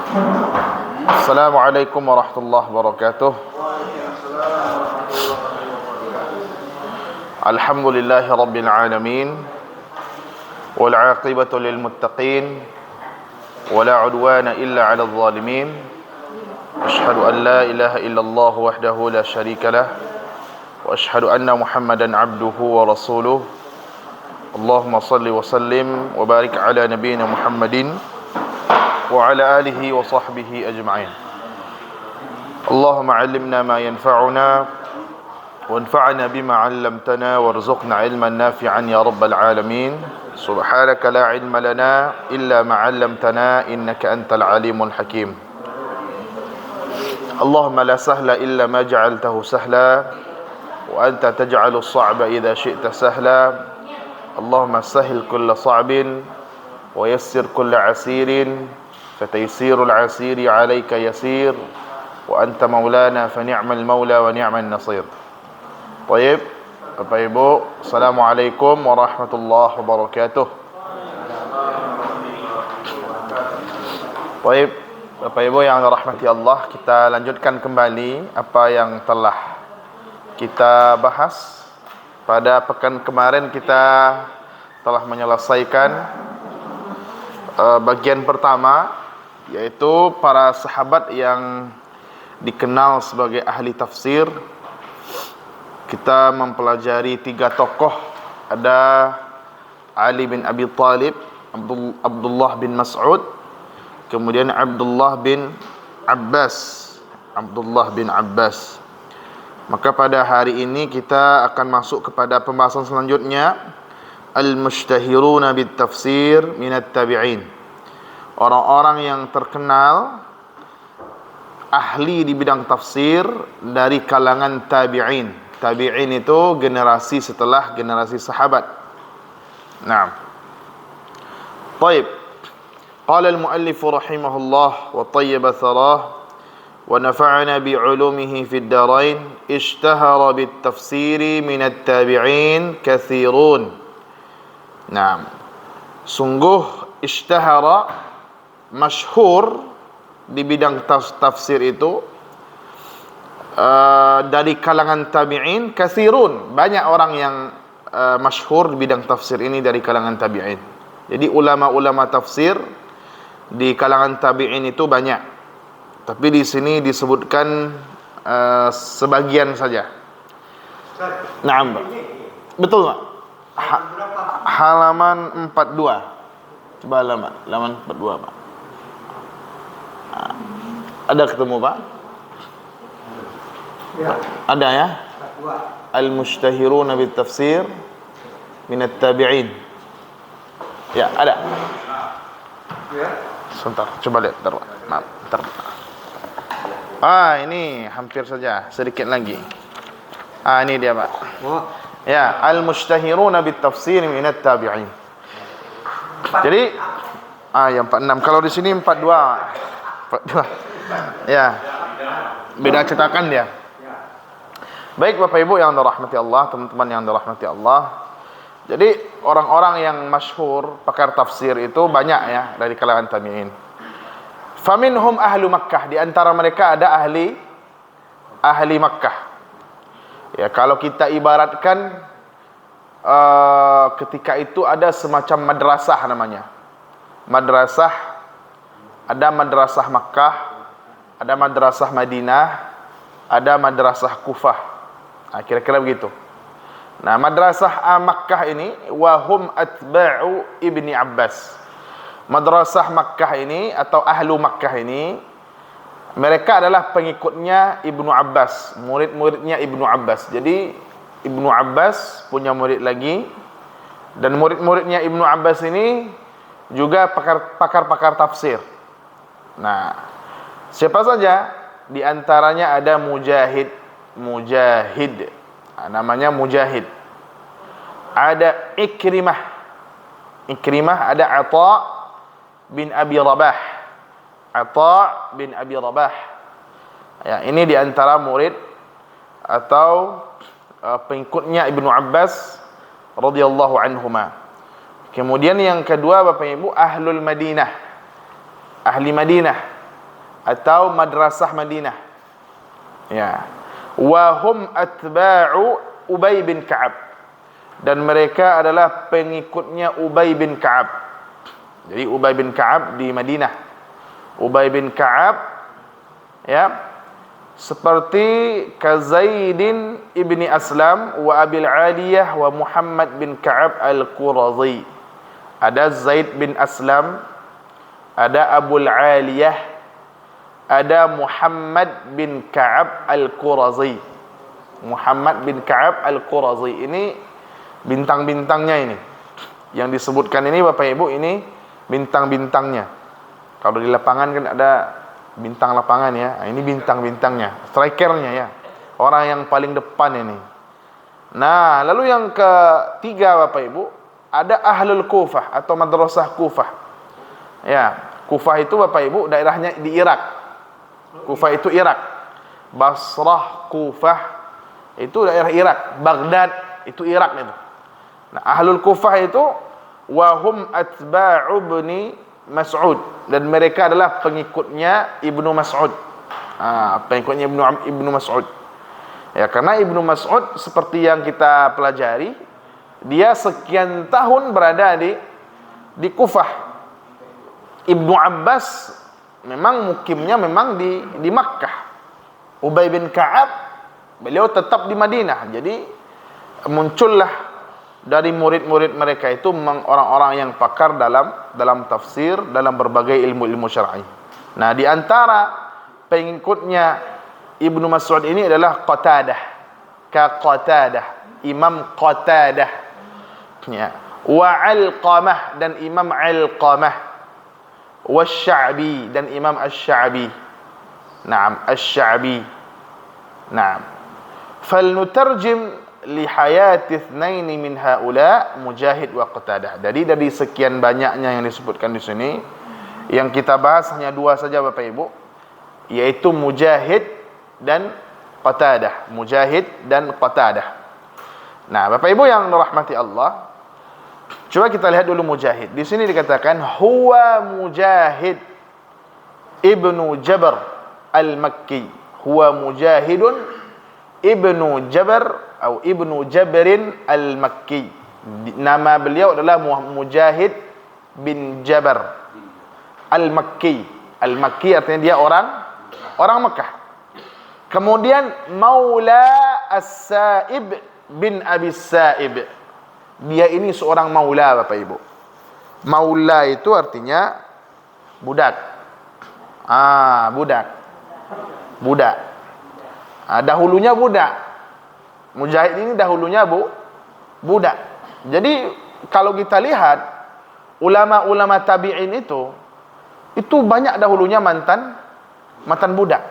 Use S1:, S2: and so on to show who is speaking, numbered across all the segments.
S1: Assalamualaikum warahmatullahi wabarakatuh. Alhamdulillahi rabbil alamin, wal aqibatu lil muttaqin, wala udwana illa 'alal zalimin. Asyhadu an la ilaha illallah wahdahu la syarika lah, wa asyhadu anna Muhammadan 'abduhu wa rasuluh. Allahumma salli wa sallim wa barik ala nabiyyina Muhammadin wa ala alihi wa sahbihi ajma'in. Allahumma 'allimna ma yanfa'una wanfa'na bima 'allamtana warzuqna 'ilman nafi'an ya rabbal alamin. Subhanaka la 'ilma lana illa ma 'allamtana innaka antal alimul hakim. Allahumma la sahla illa ma ja'altahu sahla wa anta taj'alus sa'ba idza syi'ta sahla. Allahumma sahhil kulla sa'bin wa yassir kulla 'asirin fataysirul 'asiri 'alaika yasir wa anta maulana fa ni'mal maula wa ni'man nasir. Baik, Bapak Ibu, Assalamualaikum warahmatullahi wabarakatuh. Baik, Bapak Ibu yang dirahmati Allah, kita lanjutkan kembali apa yang telah kita bahas. Pada pekan kemarin kita telah menyelesaikan bagian pertama, yaitu para sahabat yang dikenal sebagai ahli tafsir. Kita mempelajari 3 tokoh. Ada Ali bin Abi Thalib, Abdullah bin Mas'ud, kemudian Abdullah bin Abbas. Maka pada hari ini kita akan masuk kepada pembahasan selanjutnya, al-mushtahiruna bit tafsir minat tabi'in. Orang-orang yang terkenal ahli di bidang tafsir dari kalangan tabi'in. Tabi'in itu generasi setelah generasi sahabat. Naam. Baik. Qala al-muallif rahimahullah wa tayyaba tharah wa nafa'ana bi'ulumihi fid darain. Ishtahara bit tafsiri minat tabi'in kathirun. Naam. Sungguh ishtahara, masyhur di bidang tafsir itu dari kalangan tabi'in kathirun, banyak orang yang masyhur di bidang tafsir ini dari kalangan tabi'in. Jadi ulama-ulama tafsir di kalangan tabi'in itu banyak, tapi di sini disebutkan sebagian saja. Naam, Pak. Betul, Pak. Halaman 42. Coba halaman 42, Pak. Ada ketemu, Pak? Ya. Ada ya? Al-mushtahiruna bit tafsir minat tabi'in. Ya, ada. Ya. Sebentar, coba lihat bentar, Pak. Maaf, bentar. Ini hampir saja, sedikit lagi. Ini dia, Pak. Ya, al-mushtahiruna bit tafsir minat tabi'in. Jadi yang 46. Kalau di sini 42. Ya. Beda cetakan dia. Baik Bapak Ibu yang dirahmati Allah, teman-teman yang dirahmati Allah. Jadi orang-orang yang masyhur pakar tafsir itu banyak ya dari kalangan tabi'in. Faminhum ahlu Makkah, di antara mereka ada ahli Makkah. Ya, kalau kita ibaratkan ketika itu ada semacam madrasah namanya. Madrasah, ada madrasah Makkah, ada madrasah Madinah, ada madrasah Kufah. Kira-kira begitu. Nah, madrasah Makkah ini wahum atba'u Ibni Abbas. Madrasah Makkah ini atau ahlu Makkah ini, mereka adalah pengikutnya Ibnu Abbas, murid-muridnya Ibnu Abbas. Jadi Ibnu Abbas punya murid lagi, dan murid-muridnya Ibnu Abbas ini juga pakar-pakar tafsir. Nah, siapa saja? Di antaranya ada Mujahid. Namanya Mujahid. Ada Ikrimah, ada Atha bin Abi Rabah. Ya, ini di antara murid atau pengikutnya Ibnu Abbas radhiyallahu anhuma. Kemudian yang kedua Bapak Ibu, ahli Madinah. atau Madrasah Madinah. Ya. Wa hum atba'u Ubay bin Ka'ab. Dan mereka adalah pengikutnya Ubay bin Ka'ab. Jadi Ubay bin Ka'ab di Madinah. Ubay bin Ka'ab, ya, seperti Kazaidin ibni Aslam wa Abil Aliyah wa Muhammad bin Ka'ab al-Qurazi. Ada Zaid bin Aslam, ada Abul Aliyah, ada Muhammad bin Ka'ab al-Qurazi. Muhammad bin Ka'ab al-Qurazi ini bintang-bintangnya ini. Yang disebutkan ini Bapak Ibu, ini bintang-bintangnya. Kalau di lapangan kan ada bintang lapangan ya. Nah, ini bintang-bintangnya, strikernya ya. Orang yang paling depan ini. Nah, lalu yang ketiga Bapak Ibu, ada Ahlul Kufah atau Madrasah Kufah. Ya, Kufah itu Bapak Ibu daerahnya di Irak. Kufah itu Irak. Basrah, Kufah itu daerah Irak. Baghdad itu Irak itu. Nah, Ahlul Kufah itu wahum atba'u ibni Mas'ud, dan mereka adalah pengikutnya Ibnu Mas'ud. Pengikutnya Ibnu Mas'ud. Ya, karena Ibnu Mas'ud seperti yang kita pelajari, dia sekian tahun berada di Kufah. Ibnu Abbas memang mukimnya memang di Makkah. Ubay bin Ka'ab beliau tetap di Madinah. Jadi muncullah dari murid-murid mereka itu memang orang-orang yang pakar dalam tafsir, dalam berbagai ilmu-ilmu syar'i. Nah, di antara pengikutnya Ibnu Mas'ud ini adalah Qatadah. Qatadah, Imam Qatadah. Ya. Wa Alqamah, dan Imam Alqamah. Wa Sya'bi, dan Imam Asy-Sya'bi. Naam, Asy-Sya'bi. Naam. Falnutarjim li hayati itsnaini min haula Mujahid wa Qatadah. Jadi dari sekian banyaknya yang disebutkan di sini, yang kita bahas hanya dua saja Bapak Ibu, yaitu Mujahid dan Qatadah. Mujahid dan Qatadah. Nah, Bapak Ibu yang dirahmati Allah, coba kita lihat dulu Mujahid. Di sini dikatakan huwa Mujahid ibnu Jabr al-Makki. Huwa Mujahidun ibnu Jabr atau Ibnu Jabrin al-Makki. Nama beliau adalah Mujahid bin Jabr al-Makki. Al-Makki artinya dia orang Mekah. Kemudian Maula As-Sa'ib bin Abi Sa'ib. Dia ini seorang maula Bapak Ibu. Maula itu artinya budak. Budak. Dahulunya budak. Mujahid ini dahulunya budak. Jadi kalau kita lihat ulama-ulama tabi'in itu banyak dahulunya mantan budak.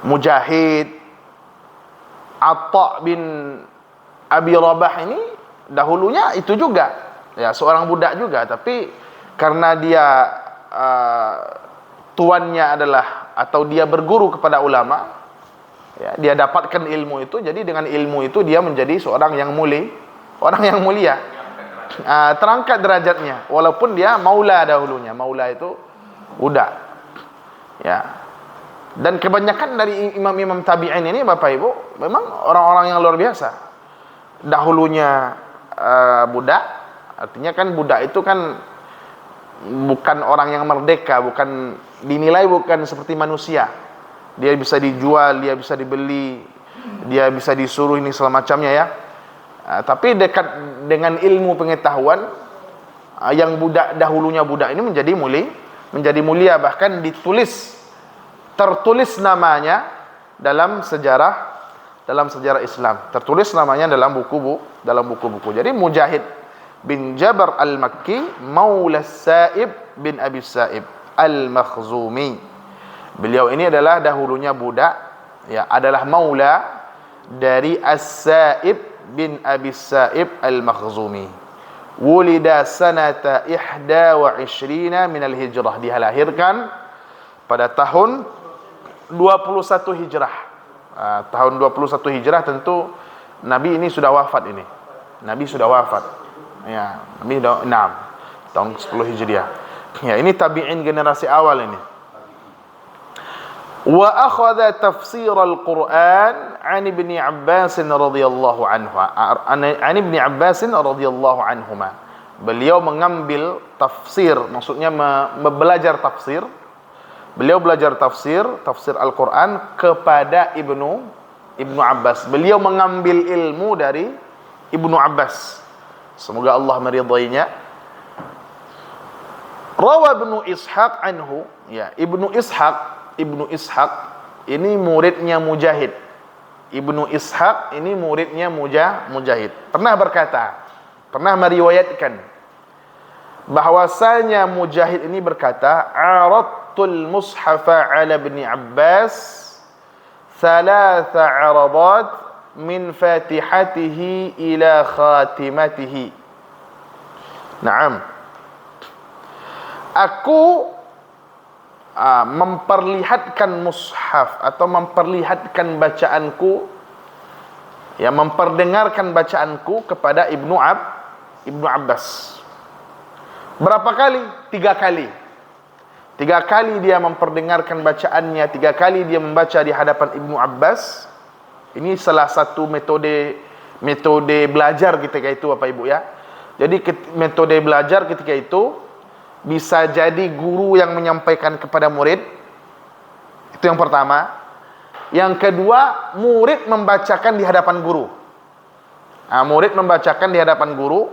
S1: Mujahid, Atta bin Abi Rabah ini dahulunya itu juga, ya, seorang budak juga, tapi karena dia tuannya adalah atau dia berguru kepada ulama, ya, dia dapatkan ilmu itu, jadi dengan ilmu itu dia menjadi seorang yang mulia, terangkat derajatnya, walaupun dia maula dahulunya. Maula itu budak, ya. Dan kebanyakan dari imam-imam tabi'in ini Bapak Ibu memang orang-orang yang luar biasa. Dahulunya budak, artinya kan budak itu kan bukan orang yang merdeka, bukan dinilai bukan seperti manusia. Dia bisa dijual, dia bisa dibeli, dia bisa disuruh ini semacamnya ya. Tapi dekat dengan ilmu pengetahuan, yang budak dahulunya budak ini menjadi mulia, bahkan tertulis namanya dalam sejarah Islam. Tertulis namanya dalam buku-buku. Jadi Mujahid bin Jabr al-Makki Maula Sa'ib bin Abi Sa'ib al-Makhzumi. Beliau ini adalah dahulunya budak, ya, adalah maula dari As-Sa'ib bin Abi Sa'ib al-Makhzumi. Wulida sanata 21 minal hijrah. Dia lahirkan pada tahun 21 hijrah. Tahun 21 hijrah tentu Nabi ini sudah wafat ini. Nabi sudah wafat. Ya, Nabi sudah 6 tahun 10 hijriah. Ya, ini tabi'in generasi awal ini. Wa akhadha tafsir al-Quran an Ibn Abbas radhiyallahu anhu. An Ibn Abbas radhiyallahu anhuma. Beliau mengambil tafsir, maksudnya belajar tafsir. Beliau belajar tafsir Al-Quran kepada Ibnu Abbas. Beliau mengambil ilmu dari Ibnu Abbas. Semoga Allah meridainya. Rawa Ibnu Ishaq anhu, ya, Ibnu Ishaq ini muridnya Mujahid. Ibnu Ishaq ini muridnya Mujahid. Pernah meriwayatkan bahwasanya Mujahid ini berkata, aradtul mushafa ala Ibn Abbas thalatha aradat min fatihatihi ila khatimatihi. Naam. Aku memperlihatkan mushaf atau memperlihatkan bacaanku, ya, memperdengarkan bacaanku kepada Ibnu Abbas. Berapa kali? 3 kali. 3 kali dia memperdengarkan bacaannya, 3 kali dia membaca di hadapan Ibnu Abbas. Ini salah satu metode belajar ketika itu, Bapak Ibu, ya. Jadi metode belajar ketika itu bisa jadi guru yang menyampaikan kepada murid. Itu yang pertama. Yang kedua, murid membacakan di hadapan guru. Murid membacakan di hadapan guru.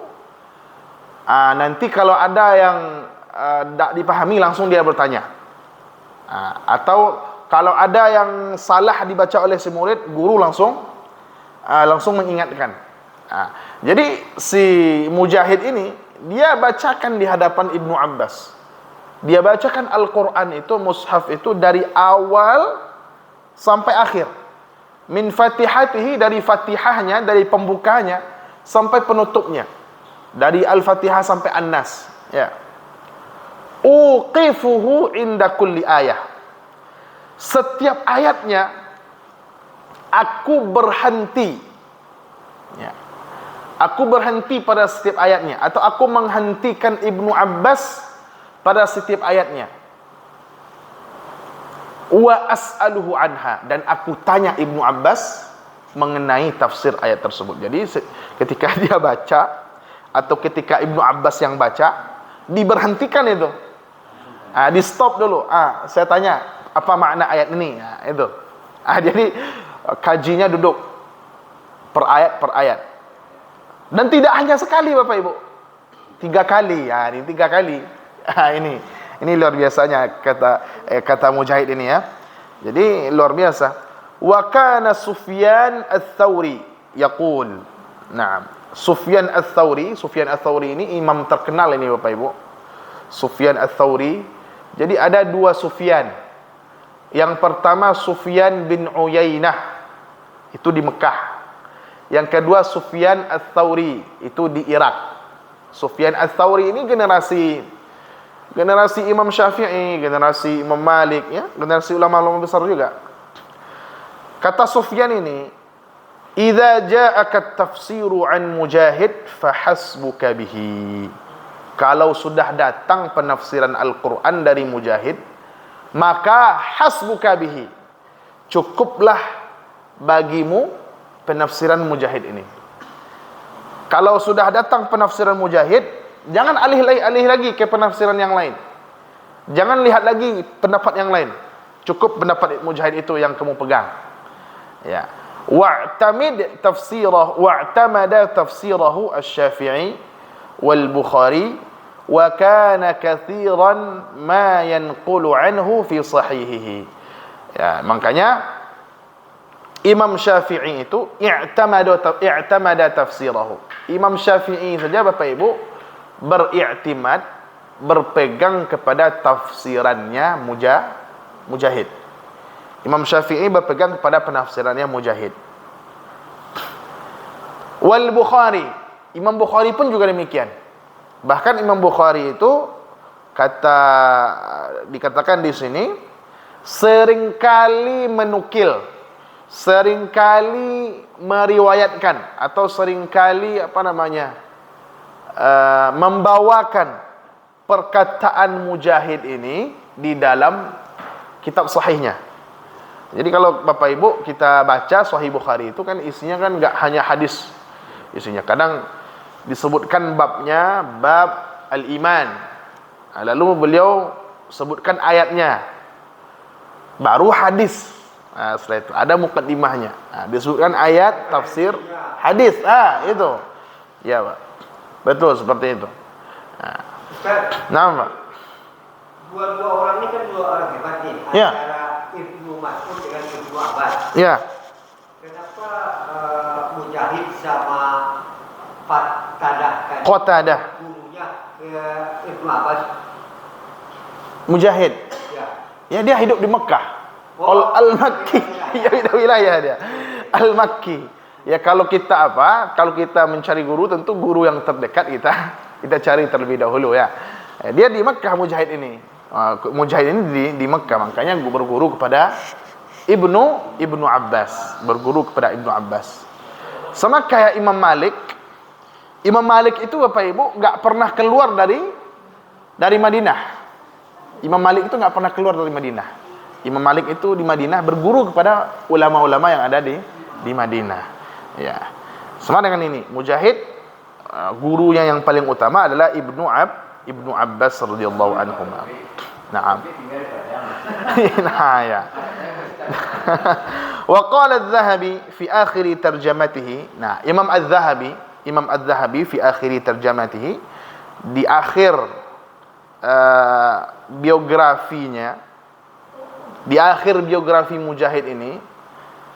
S1: Nanti kalau ada yang tidak dipahami, langsung dia bertanya. Atau kalau ada yang salah dibaca oleh si murid, guru langsung mengingatkan. Jadi si Mujahid ini, dia bacakan di hadapan Ibnu Abbas. Dia bacakan Al-Quran itu, mushaf itu, dari awal sampai akhir. Min fatihatihi, dari fatihahnya, dari pembukanya sampai penutupnya. Dari Al-Fatihah sampai An-Nas, ya. Uqifuhu inda kulli ayah. Setiap ayatnya aku berhenti, ya. Aku berhenti pada setiap ayatnya, atau aku menghentikan Ibnu Abbas pada setiap ayatnya. Wa as'aluhu anha, dan aku tanya Ibnu Abbas mengenai tafsir ayat tersebut. Jadi ketika dia baca atau ketika Ibnu Abbas yang baca, diberhentikan itu. Di stop dulu. Saya tanya, apa makna ayat ini? Itu. Jadi kajinya duduk per ayat. Dan tidak hanya sekali, Bapak Ibu. 3 kali. Ini 3 kali. Ini luar biasanya kata Mujahid ini, ya. Jadi luar biasa. Wa kana Sufyan Ats-Tsauri yaqul. Naam. Sufyan Ats-Tsauri ini imam terkenal ini, Bapak Ibu. Sufyan Ats-Tsauri. Jadi ada 2 Sufyan. Yang pertama Sufyan bin Uyainah, itu di Mekah. Yang kedua Sufyan Ats-Tsauri, itu di Irak. Sufyan Ats-Tsauri ini generasi Imam Syafi'i, generasi Imam Malik, ya, generasi ulama-ulama besar juga. Kata Sufyan ini, "Idza ja'aka at-tafsiru an Mujahid fahasbuka bihi." Kalau sudah datang penafsiran Al-Qur'an dari Mujahid, maka hasbuka bihi, cukuplah bagimu penafsiran Mujahid ini. Kalau sudah datang penafsiran Mujahid, jangan alih lagi ke penafsiran yang lain. Jangan lihat lagi pendapat yang lain. Cukup pendapat Mujahid itu yang kamu pegang. Ya. Wa'tamada tafsirahu Asy-Syafi'i wal Bukhari wa kana katsiran ma yanqulu anhu fi sahihihi. Ya, makanya Imam Syafi'i itu i'tamada tafsirahu. Imam Syafi'i saja, Bapak Ibu, berpegang kepada tafsirannya Mujahid. Imam Syafi'i berpegang kepada penafsirannya Mujahid. Wal Bukhari, Imam Bukhari pun juga demikian. Bahkan Imam Bukhari itu dikatakan di sini seringkali menukil, seringkali meriwayatkan, atau seringkali membawakan perkataan Mujahid ini di dalam kitab sahihnya. Jadi kalau Bapak Ibu kita baca Sahih Bukhari itu kan isinya kan enggak hanya hadis isinya. Kadang disebutkan babnya bab al-iman. Lalu beliau sebutkan ayatnya. Baru hadis. Setelah itu ada mukaddimahnya. Disebutkan ayat, tafsir, hadis. Itu. Ya, Pak. Betul seperti itu. Nah, Pak.
S2: Dua orang ini kan dua orang hebat nih.
S1: Ya.
S2: Antara Ibnu Mas'ud dengan Ibnu Abbas.
S1: Ya.
S2: Kenapa Mujahid sama Qatadah gurunya Ibnu Abbas?
S1: Mujahid. Ya dia hidup di Mekah. Al-Makki. Ya wilayah dia. Al-Makki. Ya kalau kita kalau kita mencari guru, tentu guru yang terdekat kita cari terlebih dahulu ya. Dia di Mekah Mujahid ini. Mujahid ini di Mekah, makanya berguru kepada Ibnu Abbas, berguru kepada Ibnu Abbas. Sama kayak Imam Malik. Imam Malik itu Bapak Ibu enggak pernah keluar dari Madinah. Imam Malik itu enggak pernah keluar dari Madinah. Imam Malik itu di Madinah berguru kepada ulama-ulama yang ada di Madinah. Ya. Sama dengan ini, Mujahid gurunya yang paling utama adalah Ibnu Abbas radhiyallahu anhu. Naam. Nah, ya. Wa qala adz-Dzahabi fi akhir tarjamatihi. Nah, Imam Adz-Dzahabi fi akhir tarjamatihi, di akhir biografinya, di akhir biografi Mujahid ini,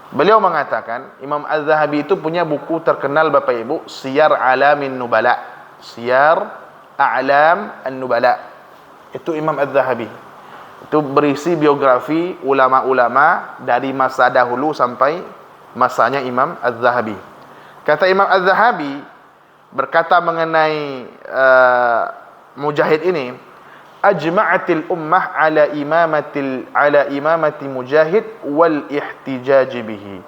S1: beliau mengatakan, Imam Az-Zahabi itu punya buku terkenal Bapak Ibu, Siyar A'lamin Nubala. Siyar A'lam An-Nubala. Itu Imam Az-Zahabi. Itu berisi biografi ulama-ulama dari masa dahulu sampai masanya Imam Az-Zahabi. Kata Imam Az-Zahabi berkata mengenai Mujahid ini, ajma'atil ummah ala imamati Mujahid wal ihtijaj bihi.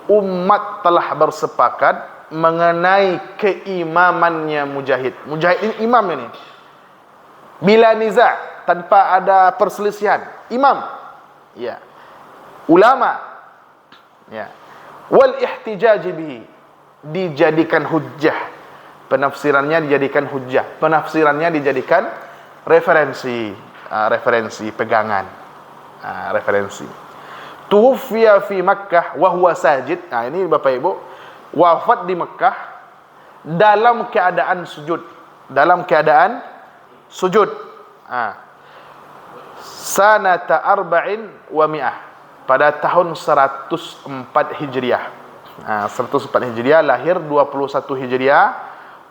S1: Umat telah bersepakat mengenai keimamannya Mujahid. Mujahid ini imam ini. Bila niza', tanpa ada perselisihan. Imam. Ya. Ulama. Ya. Wal ihtijaj bihi, dijadikan hujjah. Penafsirannya dijadikan hujjah. Penafsirannya dijadikan referensi pegangan, referensi. Tuwfiya fi Makkah wa huwa sajid. Nah, ini Bapak Ibu, wafat di Mekah dalam keadaan sujud. Sanata arba'in wa mi'ah, pada tahun 104 Hijriah. 104 Hijriah, lahir 21 Hijriah,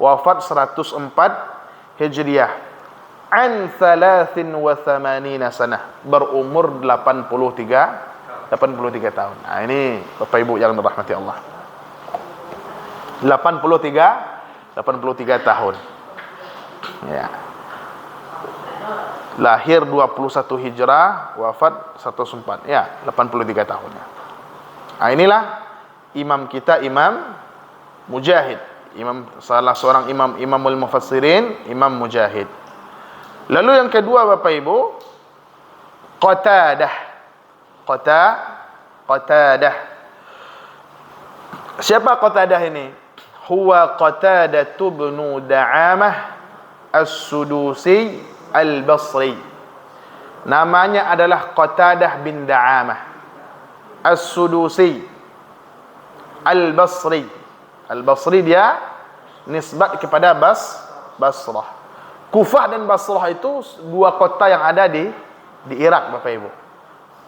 S1: wafat 104 Hijriah. An 83 sanah, berumur 83 tahun. Nah, ini Bapak Ibu yang dirahmati Allah. 83 tahun. Ya. Lahir 21 Hijrah, wafat 104. Ya, 83 tahun. Nah, inilah imam kita, Imam Mujahid. Salah seorang imamul mufassirin, Imam Mujahid. Lalu yang kedua Bapak Ibu, Qatadah. Siapa Qatadah ini? Huwa Qatadah bin Da'amah As-Sudusi Al-Basri. Namanya adalah Qatadah bin Da'amah As-Sudusi Al-Basri. Al-Basri dia nisbat kepada Basrah. Kufah dan Basrah itu dua kota yang ada di Irak Bapak Ibu.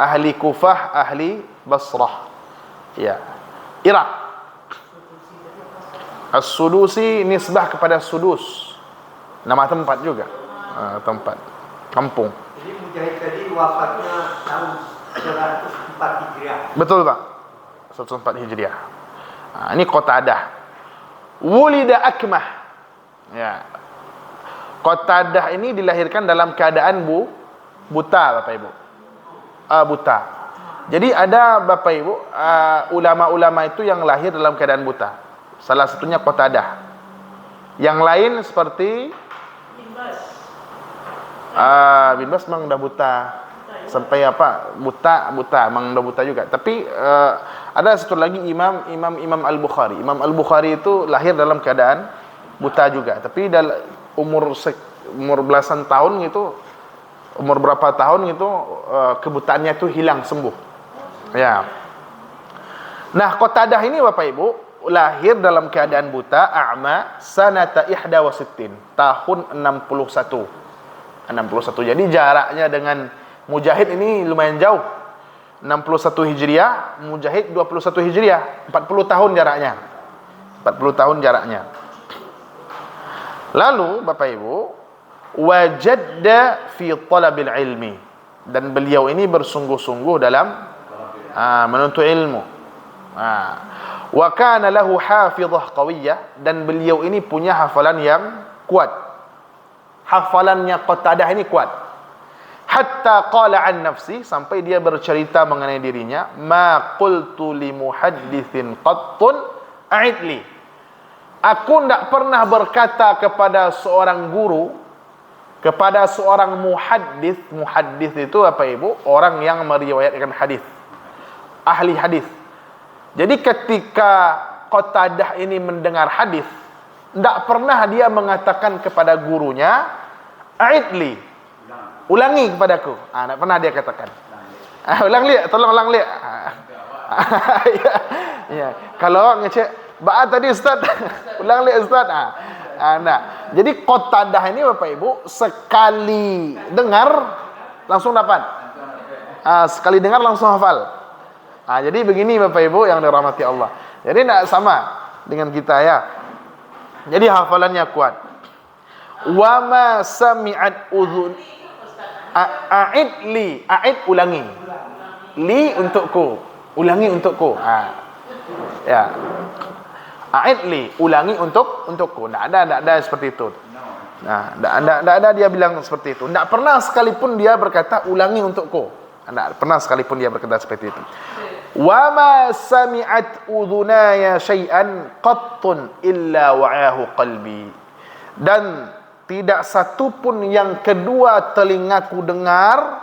S1: Ahli Kufah, ahli Basrah. Ya. Irak. As-Sudusi nisbah kepada Sudus. Nama tempat juga. Tempat kampung.
S2: Jadi Mujahid tadi wafatnya tahun 104 Hijriah.
S1: Betul, Pak. 104 Hijriah. Nah, ini Qatadah. Wulida Akmah. Ya. Qatadah ini dilahirkan dalam keadaan buta Bapak Ibu. Buta. Jadi ada Bapak Ibu ulama-ulama itu yang lahir dalam keadaan buta. Salah satunya Qatadah. Yang lain seperti bin Bas memang udah buta. sampai apa buta memang udah buta juga. Tapi ada satu lagi Imam Al-Bukhari. Imam Al-Bukhari itu lahir dalam keadaan buta juga, tapi umur belasan tahun gitu, umur berapa tahun gitu kebutaannya itu hilang, sembuh. Ya. Nah, Qatadah ini Bapak Ibu lahir dalam keadaan buta, a'ma, sanata 61, tahun 61. Jadi jaraknya dengan Mujahid ini lumayan jauh. 61 Hijriah, Mujahid 21 Hijriah, 40 tahun jaraknya. 40 tahun jaraknya. Lalu Bapak Ibu, wajadda fi talabil ilmi, dan beliau ini bersungguh-sungguh dalam menuntut ilmu. Wa kana lahu hafizah qawiyah, dan beliau ini punya hafalan yang kuat. Hafalannya Qatadah ini kuat. Hatta qala an nafsi, sampai dia bercerita mengenai dirinya, ma qultu li muhadditsin qattun a'id li. Aku tidak pernah berkata kepada seorang guru, kepada seorang muhaddits. Muhaddits itu apa Ibu? Orang yang meriwayatkan hadis, ahli hadis. Jadi ketika Qatadah ini mendengar hadis, tidak pernah dia mengatakan kepada gurunya, a'idli, ulangi kepadaku. Tidak pernah dia katakan. Ulang lihat, tolong ulang lihat. Ya. Kalau ngecek, tadi Ustaz, ulang lihat Ustaz. Nah, jadi Qatadah ini Bapak Ibu sekali dengar langsung dapat. Sekali dengar langsung hafal. Jadi begini Bapak Ibu yang dirahmati Allah. Jadi tidak sama dengan kita ya. Jadi hafalannya kuat. Wa ma sami'at udhun, a'id li, a'id ulangi, li untukku, ulangi untukku. Ya. A'id li, ulangi untukku. Tidak ada seperti itu. Tidak ada dia bilang seperti itu. Tidak pernah sekalipun dia berkata ulangi untukku. Tidak pernah sekalipun dia berkata seperti itu. Wa ma sami'at udhunaya syai'an qattun illa wa'ahu qalbi, dan tidak satu pun yang kedua telingaku dengar,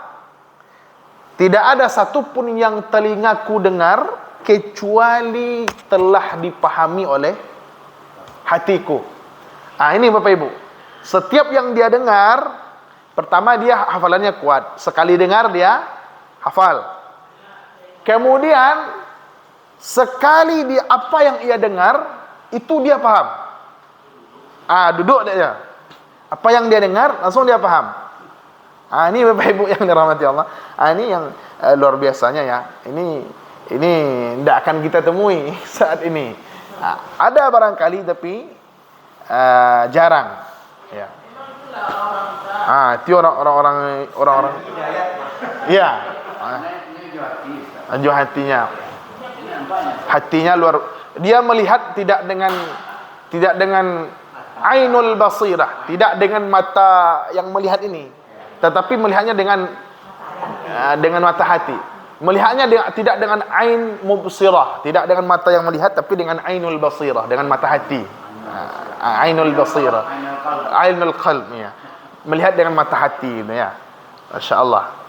S1: tidak ada satu pun yang telingaku dengar kecuali telah dipahami oleh hatiku. Ini Bapak Ibu, setiap yang dia dengar, pertama dia hafalannya kuat, sekali dengar dia hafal. Kemudian sekali dia apa yang ia dengar itu dia paham. Duduk dia. Apa yang dia dengar langsung dia paham. Ini Bapak Ibu yang dirahmati Allah. Ini yang luar biasanya ya. Ini tidak akan kita temui saat ini. Ada barangkali tapi jarang. Ya. Itu orang-orang. Ya. Anjur hatinya luar, dia melihat tidak dengan ainul basirah, tidak dengan mata yang melihat ini, tetapi melihatnya dengan mata hati. Melihatnya tidak dengan ain mubsirah, tidak dengan mata yang melihat, tapi dengan ainul basirah, dengan mata hati. Ainul basirah, ainul qalb, ya. Melihat dengan mata hati, ya. Masya-Allah.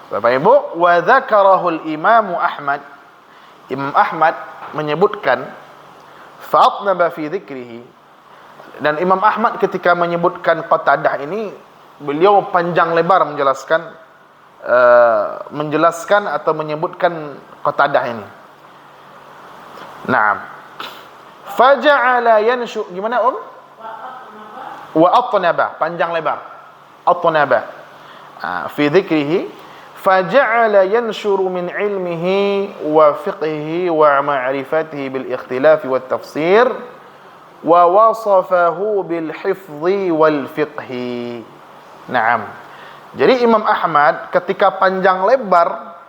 S1: Bapak Ibu, wa dzakarahul Imam Ahmad. Imam Ahmad menyebutkan fa'atnaba fi dzikrihi, dan Imam Ahmad ketika menyebutkan Qatadah ini, beliau panjang lebar menjelaskan atau menyebutkan Qatadah ini. Naam. Faja'ala yanshu, gimana Wa atnaba, panjang lebar. Atnaba. Fi dzikrihi faja'ala yanshuru min ilmihi wa fiqhihi wa ma'rifatihi bil ikhtilafi wat tafsir wa wasafahu bil hifdhi wal fiqhi. Naam. Jadi Imam Ahmad ketika panjang lebar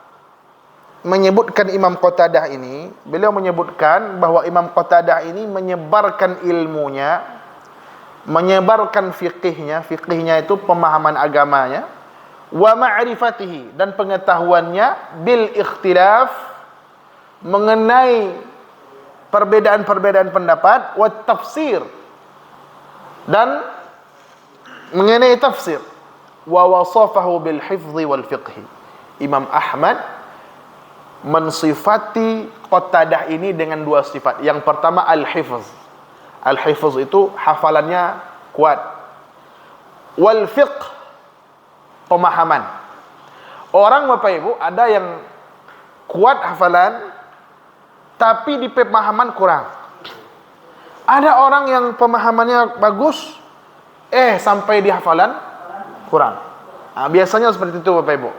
S1: menyebutkan Imam Qatadah ini, beliau menyebutkan bahwa Imam Qatadah ini menyebarkan ilmunya, menyebarkan fiqhnya itu pemahaman agamanya, wa ma'rifatihi, dan pengetahuannya, bil ikhtilaf, mengenai perbedaan-perbedaan pendapat, wa tafsir, dan mengenai tafsir, wa wasafahu bil hifdhi wal fiqhi, Imam Ahmad mensifati Qatadah ini dengan dua sifat. Yang pertama al-hifz. Al-hifz itu hafalannya kuat. Wal fiqh, pemahaman. Orang Bapak Ibu ada yang kuat hafalan tapi di pemahaman kurang. Ada orang yang pemahamannya bagus sampai di hafalan kurang. Biasanya seperti itu Bapak Ibu.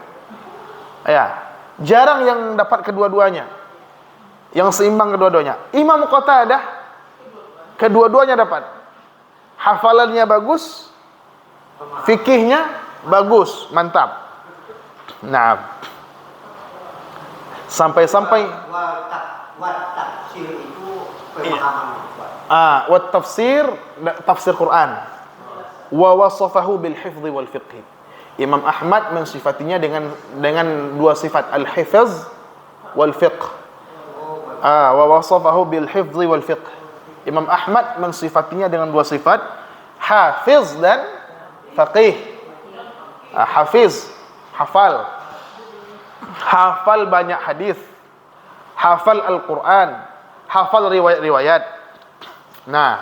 S1: Ya, jarang yang dapat kedua-duanya. Yang seimbang kedua-duanya. Imam Qatadah kedua-duanya dapat. Hafalannya bagus, fikihnya bagus, mantap. Nah, sampai-sampai
S2: tafsir itu pemahaman.
S1: wa tafsir Quran. Wa wasafahu bil hifdzi wal fiqh. Imam Ahmad mensifatinya dengan dua sifat, al-hifz wal fiqh. Wa wasafahu bil hifdzi wal fiqh. Imam Ahmad mensifatinya dengan dua sifat, hafiz dan faqih. Hafiz, hafal banyak hadis, hafal Al-Quran, hafal riwayat-riwayat. Nah,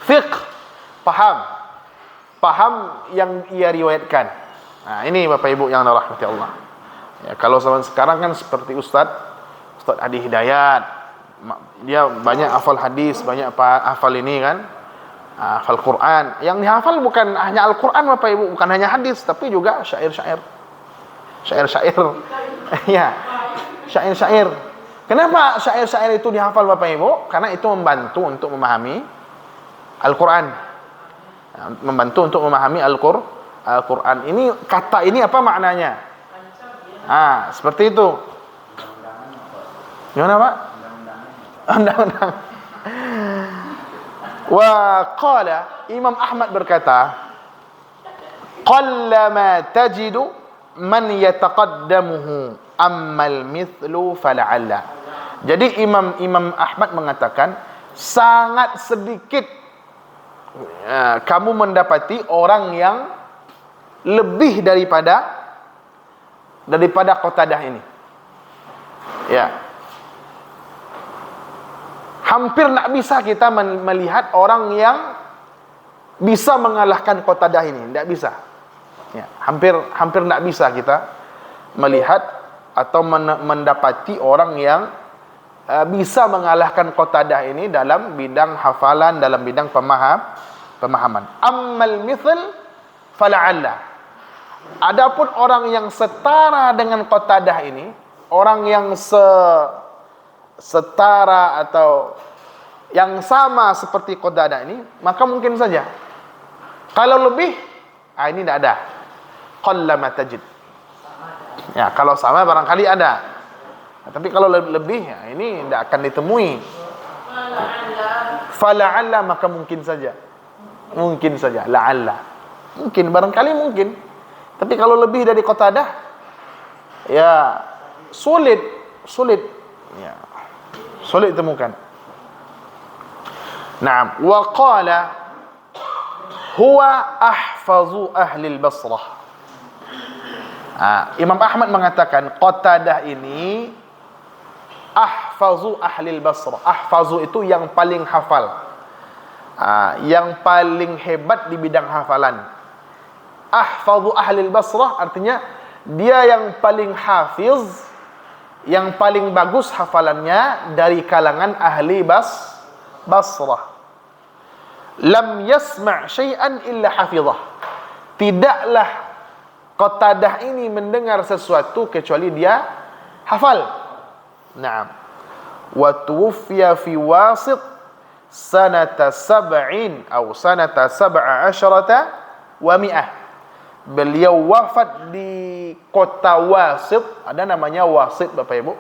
S1: fiqh, paham yang ia riwayatkan. Nah, ini Bapak Ibu yang dirahmati Allah. Ya, kalau zaman sekarang kan seperti Ustaz Adi Hidayat, dia banyak hafal hadis, banyak hafal ini kan, hafal Quran. Yang dihafal bukan hanya Al-Quran Bapak Ibu, bukan hanya hadis, tapi juga syair-syair. Ya, syair-syair. Kenapa syair-syair itu dihafal Bapak Ibu? Karena itu membantu untuk memahami Al-Quran. Membantu untuk memahami Al-Quran. Ini kata ini apa maknanya? Seperti itu. Gimana Pak? Undang-undang. Wa qala, Imam Ahmad berkata, qallama tajidu man yataqaddamuhu ammal mithlu fala'alla. Jadi Imam Ahmad mengatakan sangat sedikit kamu mendapati orang yang lebih daripada Qatadah ini. Ya. Hampir tak bisa kita melihat orang yang bisa mengalahkan Qatadah ini, tidak bisa. Ya, hampir tak bisa kita melihat atau mendapati orang yang bisa mengalahkan Qatadah ini dalam bidang hafalan, dalam bidang pemahaman. Ammal mithl fala'alla. Adapun orang yang setara dengan Qatadah ini, orang yang setara atau yang sama seperti Qatadah ini, maka mungkin saja. Kalau lebih, ini tidak ada. Qallama tajid. Ya, kalau sama barangkali ada. Tapi kalau lebih, ini tidak akan ditemui. Fala'alla, maka mungkin saja. Mungkin saja, la'alla. Mungkin, barangkali mungkin. Tapi kalau lebih dari Qatadah, ya sulit. Ya, sulit ditemukan. Naam, wa qala huwa ahfazu ahli al-Basrah. Imam Ahmad mengatakan Qatadah ini ahfazu ahli al-Basrah. Ahfazu itu yang paling hafal, yang paling hebat di bidang hafalan. Ahfazu ahli al-Basrah artinya dia yang paling hafiz, yang paling bagus hafalannya dari kalangan ahli Basrah. Lam yasma' syai'an illa hafizah. Tidaklah Qatadah ini mendengar sesuatu kecuali dia hafal. Naam. Wa tuwfiya fi Wasit sanata 7 atau sanata 17 wa 100. Beliau wafat di kota Wasit, ada namanya Wasit Bapak Ibu,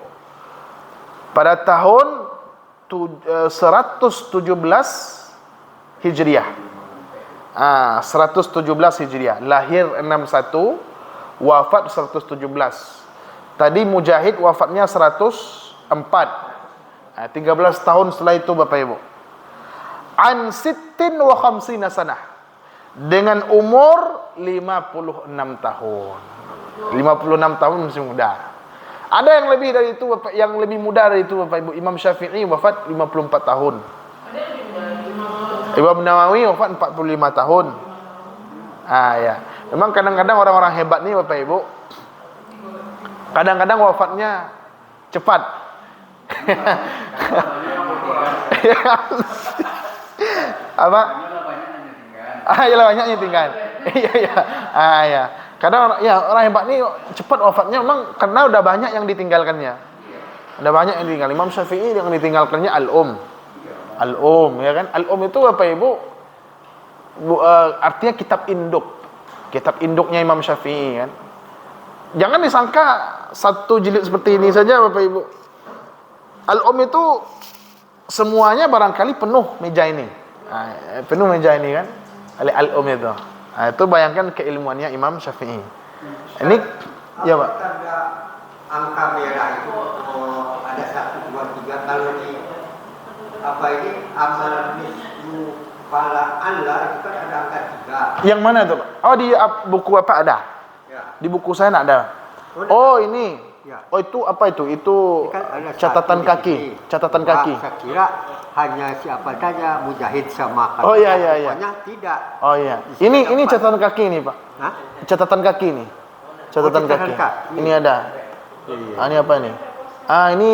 S1: pada tahun 117 Hijriah. 117 Hijriah. Lahir 61, wafat 117. Tadi Mujahid wafatnya 104. 13 tahun setelah itu Bapak Ibu. An sittin wa khamsina sanah. Dengan umur 56 tahun. 56 tahun masih muda. Ada yang lebih dari itu, yang lebih muda dari itu Bapak Ibu. Imam Syafi'i wafat 54 tahun. Imam Nawawi wafat 45 tahun. Ya. Memang kadang-kadang orang-orang hebat nih Bapak Ibu, kadang-kadang wafatnya cepat. Apa? Yalah banyaknya tinggal. Iya. Ya. Kadang orang hebat nih cepat wafatnya memang karena udah banyak yang ditinggalkannya. Udah banyak yang ditinggal. Imam Syafi'i yang ditinggalkannya Al-Um, ya kan? Al-Um itu Bapak Ibu artinya kitab induk. Kitab induknya Imam Syafi'i kan. Jangan disangka satu jilid seperti ini saja Bapak Ibu. Al-Um itu semuanya barangkali penuh meja ini. Penuh meja ini kan. Al-Um itu. Itu bayangkan keilmuannya Imam Syafi'i. Ini ya Pak.
S2: Ada angka merah itu ada 1, 2, 3 kalau di apa ini amal nisbu fala Allah itu kan ada angka 3.
S1: Yang mana itu Pak? Oh di buku Bapak ada?
S2: Ya.
S1: Di buku saya tidak ada. Oh ini.
S2: Ya.
S1: Oh itu apa itu? Itu
S2: Kan ada
S1: catatan
S2: satu di
S1: kaki.
S2: sini.
S1: Catatan
S2: Nah,
S1: kaki.
S2: saya kira hanya siapa saja Mujahid sama
S1: Oh iya.
S2: Pokoknya tidak.
S1: Oh iya. Ini catatan kaki ini Pak.
S2: Hah?
S1: Catatan kaki ini. Catatan
S2: catatan
S1: kaki.
S2: kaki.
S1: Ini ada.
S2: Iya.
S1: Ini apa ini? Ini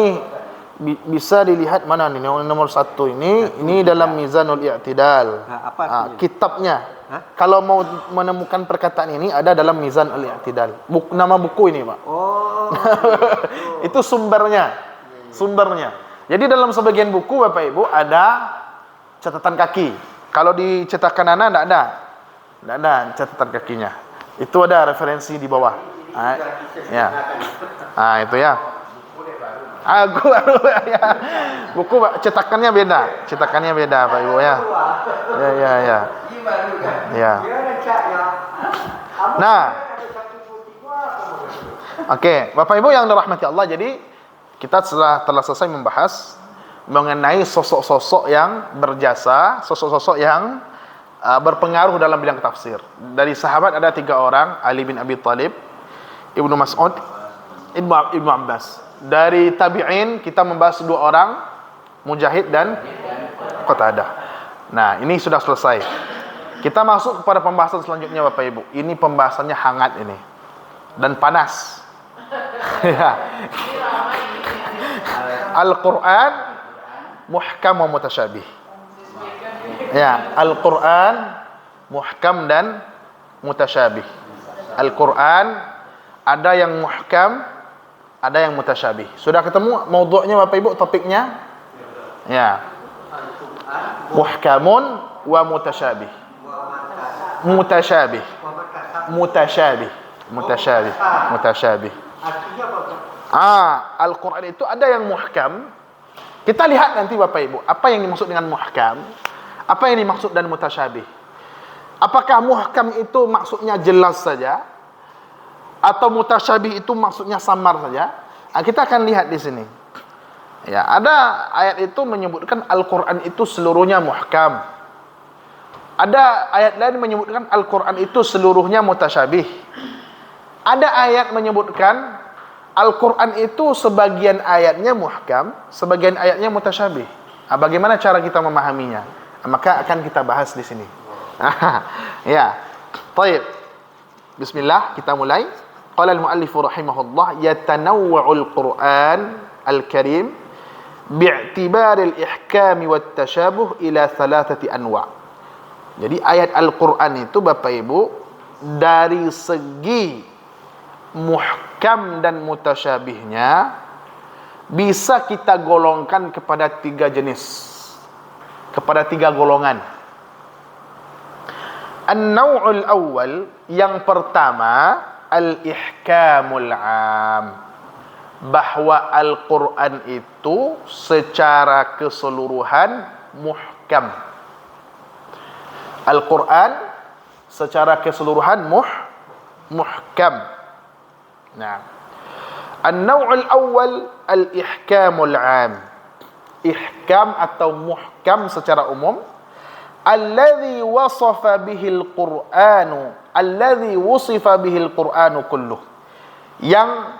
S1: bisa dilihat mana nih nomor 1 ini dalam Mizanul I'tidal.
S2: Nah, apa artinya?
S1: Kitabnya.
S2: Hah?
S1: Kalau mau menemukan perkataan ini ada dalam Mizanul I'tidal. Nama buku ini, Pak.
S2: Oh.
S1: Itu sumbernya. Jadi dalam sebagian buku Bapak Ibu ada catatan kaki. Kalau di cetakan Nana enggak ada. Enggak ada catatan kakinya. Itu ada referensi di bawah. Ya. Itu ya. Aku baru ya. Buku cetakannya beda Pak Ibu ya. Ya. Ya. Nah. Oke, Bapak Ibu yang dirahmati Allah, jadi kita telah selesai membahas mengenai sosok-sosok yang berjasa, sosok-sosok yang berpengaruh dalam bidang tafsir. Dari sahabat ada 3 orang, Ali bin Abi Thalib, Ibnu Mas'ud, Ibnu Abbas. Dari tabi'in kita membahas 2 orang, Mujahid dan Qatadah. Nah, ini sudah selesai. Kita masuk kepada pembahasan selanjutnya Bapak Ibu. Ini pembahasannya hangat ini dan panas. Al-Quran muhkam wa mutasyabih. Ya, Al-Quran muhkam dan mutasyabih. Al-Quran ada yang muhkam, ada yang mutasyabih. Sudah ketemu maudhu'nya Bapak Ibu, topiknya? Ya. Muhkamun wa mutasyabih. Mutasyabih.
S2: Artinya apa?
S1: Al-Quran itu ada yang muhkam. Kita lihat nanti Bapak Ibu, apa yang dimaksud dengan muhkam, apa yang dimaksud dan mutasyabih. Apakah muhkam itu maksudnya jelas saja, atau mutasyabih itu maksudnya samar saja? Kita akan lihat di sini. Ya, ada ayat itu menyebutkan Al-Quran itu seluruhnya muhkam. Ada ayat lain menyebutkan Al-Quran itu seluruhnya mutasyabih. Ada ayat menyebutkan Al-Quran itu sebagian ayatnya muhkam, sebagian ayatnya mutasyabih. Bagaimana cara kita memahaminya? Maka akan kita bahas di sini. Ya. Baik. Bismillah, kita mulai. Qala al-muallif rahimahullah, yatanawwa'ul Qur'an al-Karim bi'tibar al-ihkam wa at-tashabuh ila 3 anwa'. Jadi ayat Al-Quran itu Bapak Ibu dari segi muhkam dan mutasyabihnya bisa kita golongkan kepada 3 jenis, kepada 3 golongan. An-naw'ul awwal, yang pertama al-ihkamul 'am, bahwa Al-Quran itu secara keseluruhan muhkam. Al-Quran secara keseluruhan muhkam. Nah, an-naw'ul awwal al-ihkamul 'am. Ihkam atau muhkam secara umum, alladhi wasafa bihil Qur'anu, alladhi wusifa bihil Qur'anu kulluh, yang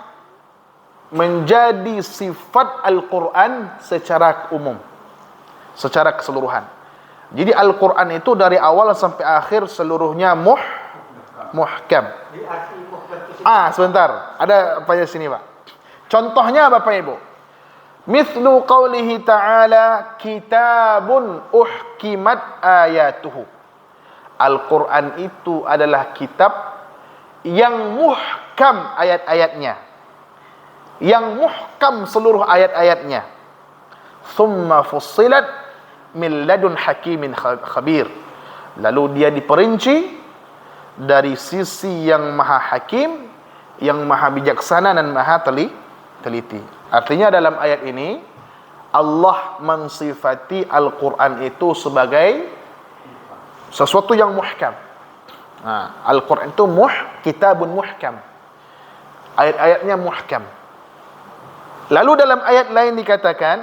S1: menjadi sifat Al-Quran secara umum, secara keseluruhan. Jadi Al-Quran itu dari awal sampai akhir seluruhnya muhkam.
S2: Di arti muhkam itu
S1: Sebentar, ada apa sini Pak? Contohnya Bapak Ibu, mithlu qawlihi ta'ala kitabun uhkimat ayatuhu. Al-Quran itu adalah kitab yang muhkam ayat-ayatnya, yang muhkam seluruh ayat-ayatnya. Thumma fussilat min ladun hakimin khabir. Lalu dia diperinci dari sisi yang maha hakim, yang maha bijaksana dan maha teliti. Artinya dalam ayat ini Allah mensifati Al-Quran itu sebagai sesuatu yang muhkam. Al-Quran itu kitabun muhkam, ayat-ayatnya muhkam. Lalu dalam ayat lain dikatakan,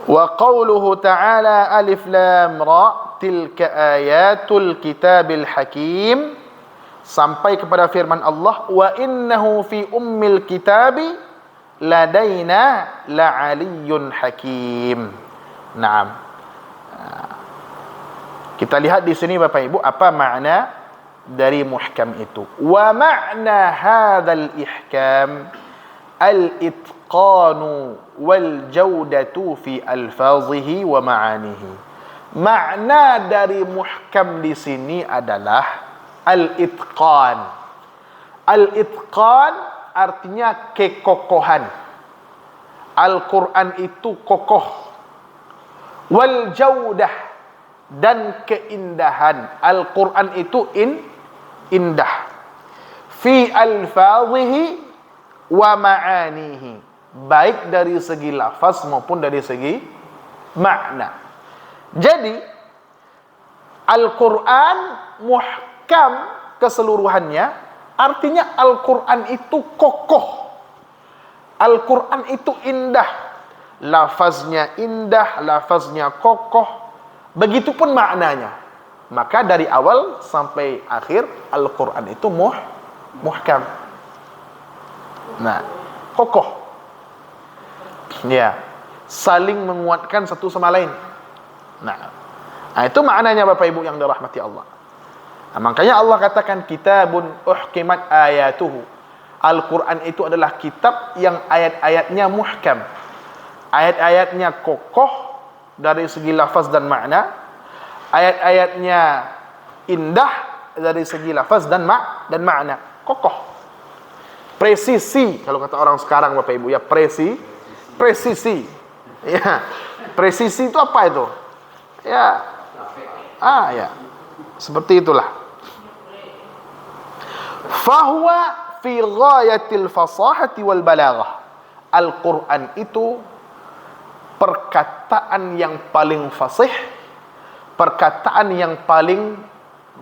S1: wa qawluhu ta'ala alif lam ra tilka ayatul kitabil hakim, sampai kepada firman Allah, wa innahu fi ummil kitabi ladaina la'aliyyun hakim. Naam. Kita lihat di sini Bapak Ibu apa makna dari muhkam itu. Wa ma'na hadzal ihkam al-itqanu wal jawdatu fi alfazihi wa ma'anihi. Makna dari muhkam di sini adalah al-itqan. Al-itqan artinya kekokohan. Al-Quran itu kokoh. Wal jawdah, dan keindahan. Al-Quran itu indah. Fi alfazihi wa ma'anihi, baik dari segi lafaz maupun dari segi makna. Jadi Al-Quran muhkam keseluruhannya, artinya Al-Quran itu kokoh, Al-Quran itu indah, lafaznya indah, lafaznya kokoh, begitupun maknanya. Maka dari awal sampai akhir Al-Quran itu muhkam. Nah, kokoh. Ya, saling menguatkan satu sama lain. Nah, itu maknanya Bapak Ibu yang dirahmati Allah. Makanya Allah katakan kitabun uhkimat ayatuhu. Al-Quran itu adalah kitab yang ayat-ayatnya muhkam. Ayat-ayatnya kokoh dari segi lafaz dan makna. Ayat-ayatnya indah dari segi lafaz dan makna. Kokoh. Presisi, kalau kata orang sekarang Bapak Ibu ya, presisi. Ya. Presisi itu apa itu? Ya. Ya. Seperti itulah. Fahuwa fi ghayatil fasahati wal balaghah. Al-Quran itu perkataan yang paling fasih, perkataan yang paling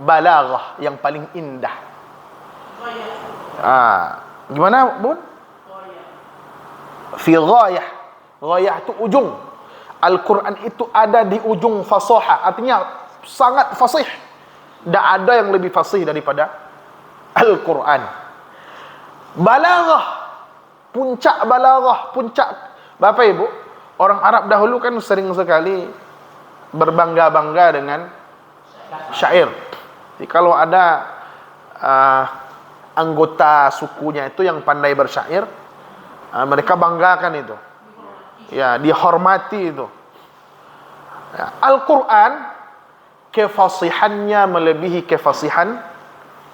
S1: balaghah, yang paling indah. Gimana, Bun? Fi ghayah. Ghayah itu ujung. Al-Quran itu ada di ujung fasahah, artinya sangat fasih. Tidak ada yang lebih fasih daripada Al-Quran. Balaghah, puncak balaghah, puncak. Bapak Ibu, orang Arab dahulu kan sering sekali berbangga-bangga dengan syair. Jadi kalau ada anggota sukunya itu yang pandai bersyair, mereka banggakan itu. Ya, dihormati itu. Ya, Al-Quran kefasihannya melebihi kefasihan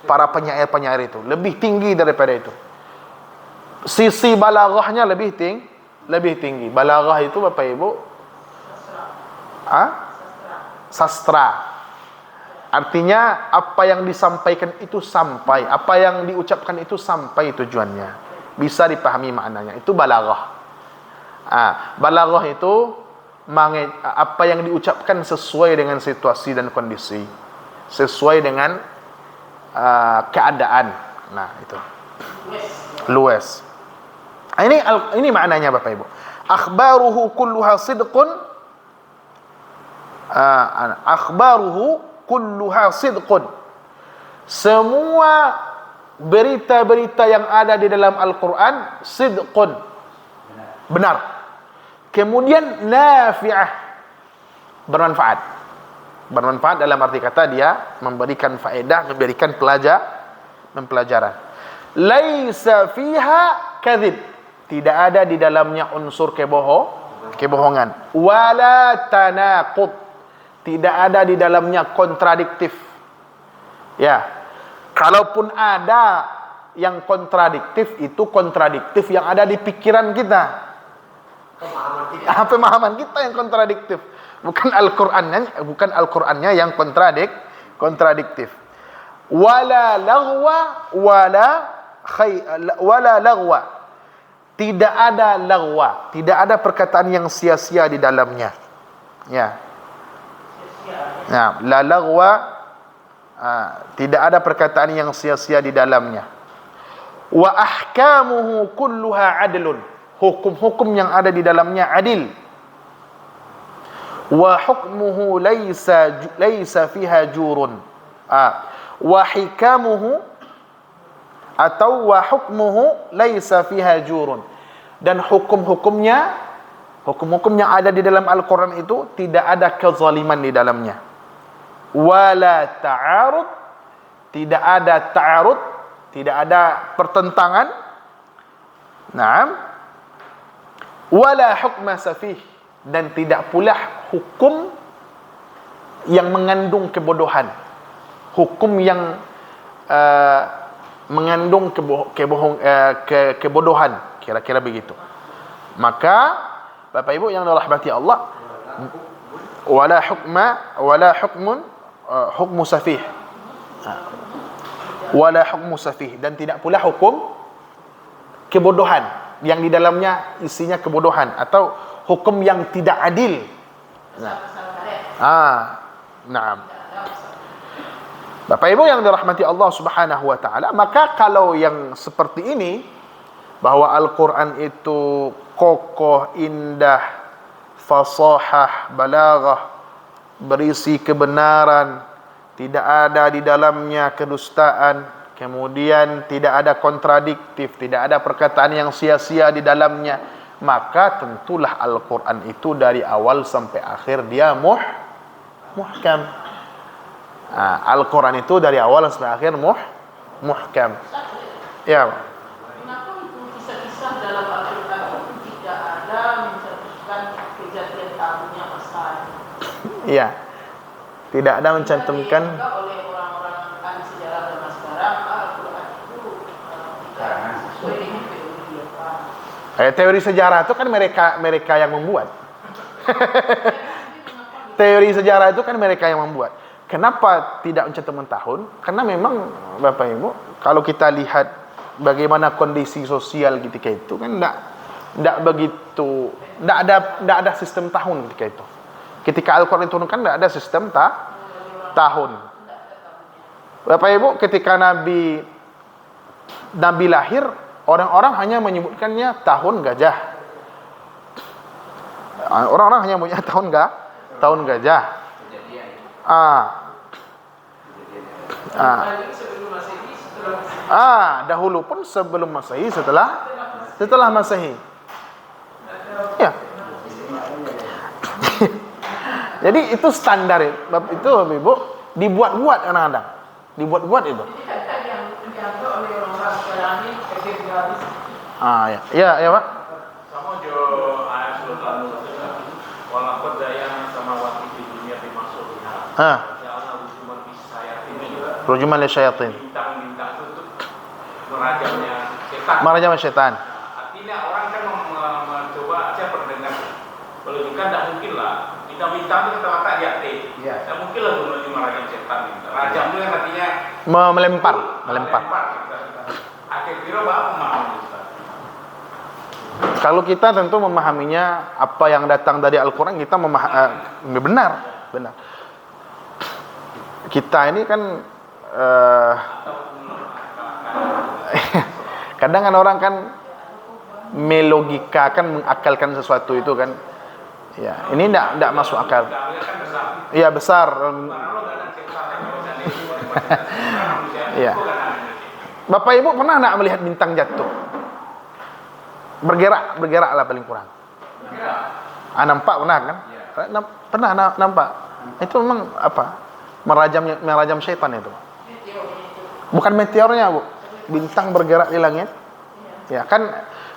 S1: para penyair-penyair itu, lebih tinggi daripada itu. Sisi balaghahnya lebih tinggi. Balaghah itu Bapak Ibu sastra. Artinya apa yang disampaikan itu sampai, apa yang diucapkan itu sampai tujuannya, bisa dipahami maknanya. Itu balaghah. Balaghah itu apa yang diucapkan sesuai dengan situasi dan kondisi, sesuai dengan keadaan. Nah, itu luas. Ini maknanya Bapak Ibu. Akhbaruhu kulluha sidqun. Akhbaruhu kulluha sidqun. Semua berita-berita yang ada di dalam Al-Quran sidqun, benar. Kemudian nafi'ah, bermanfaat. Bermanfaat dalam arti kata dia memberikan faedah, memberikan pelajaran. Laisa fiha kadzib, tidak ada di dalamnya unsur kebohongan. Wala tanaqud, tidak ada di dalamnya kontradiktif. Ya, kalaupun ada yang kontradiktif, itu kontradiktif yang ada di pikiran kita, pemahaman kita yang kontradiktif, bukan Al-Qur'annya yang kontradiktif. Wala lagwa, tidak ada lagwa, tidak ada perkataan yang sia-sia di dalamnya. Ya. Nah, la lagwa, tidak ada perkataan yang sia-sia di dalamnya. Wa ahkamuhu kulluha adlun, hukum-hukum yang ada di dalamnya adil. Wa hukmuhu laisa fiha jurun. Wa hikamuhu atau wa hukmuhu laisa fiha jurun, dan hukum-hukum yang ada di dalam Al-Quran itu tidak ada kezaliman di dalamnya. Wala ta'arud, tidak ada ta'arud, tidak ada pertentangan. Naam. Wala hukma safih, dan tidak pula hukum yang mengandung kebodohan, hukum yang mengandung kebodohan, kira-kira begitu. Maka Bapak Ibu yang dirahmati Allah, wala hukmun hukmu safih, wala hukmu safih, dan tidak pula hukum kebodohan yang di dalamnya isinya kebodohan atau hukum yang tidak adil. Naam. Bapak Ibu yang dirahmati Allah Subhanahu wa taala, maka kalau yang seperti ini, bahwa Al-Qur'an itu kokoh, indah, fasahah, balaghah, berisi kebenaran, tidak ada di dalamnya kedustaan, kemudian tidak ada kontradiktif, tidak ada perkataan yang sia-sia di dalamnya, maka tentulah Al-Qur'an itu dari awal sampai akhir dia muhkam. Al-Quran itu dari awal sampai akhir muhkam. Ya.
S3: Kenapa itu kisah-kisah dalam Al-Quran itu tidak ada mencantumkan kejadian tahunya asal?
S1: Iya. Tidak ada mencantumkan.
S3: Oleh orang-orang ahli sejarah zaman sekarang, Al-Quran itu tidak sesuai dengan teori apa.
S1: Teori sejarah itu kan mereka yang membuat. Teori sejarah itu kan mereka yang membuat. Kenapa tidak mencantumkan tahun? Karena memang Bapak Ibu, kalau kita lihat bagaimana kondisi sosial ketika itu kan tidak ada sistem tahun ketika itu. Ketika Al-Quran diturunkan tidak ada sistem tahun. Bapak Ibu, ketika Nabi lahir, orang-orang hanya menyebutkannya tahun gajah. Orang-orang hanya punya tahun gajah. Dahulu pun sebelum Masehi, setelah Masehi. Ya. Jadi itu standar itu, Ibu, dibuat-buat kadang-kadang. Dibuat-buat itu.
S3: Yang diambil oleh orang-orang sekarang ini esensialis.
S1: Ya, Pak.
S4: Sama jo ayat surat Al-Fatihah. Walaqad dayana samawati di dunia dimaksud.
S1: Rujuman li syayatin.
S4: Bintang-bintang itu untuk merajamnya setan.
S1: Merajam setan.
S4: Artinya orang kan mencoba saya pernah dengar. Kalau itu kan tidak mungkin lah. Bintang-bintang itu kita letak di hati. Tidak mungkin lah menuju merajam setan. Rajam itu kan artinya
S1: melempar.
S4: Akhir-akhir apa memahami Ustaz?
S1: Kalau kita tentu memahaminya apa yang datang dari Al-Quran, kita benar. Kita ini kan kadang kan orang kan melogikakan, mengakalkan sesuatu itu kan. Ya, ini tidak masuk akal. Iya, besar. Iya. Bapak Ibu pernah enggak melihat bintang jatuh? Bergerak lah paling kurang. Nampak pernah kan? Pernah nampak. Itu memang apa? Merajam syaitan itu. Bukan meteornya, Bu. Bintang bergerak di langit. Ya, kan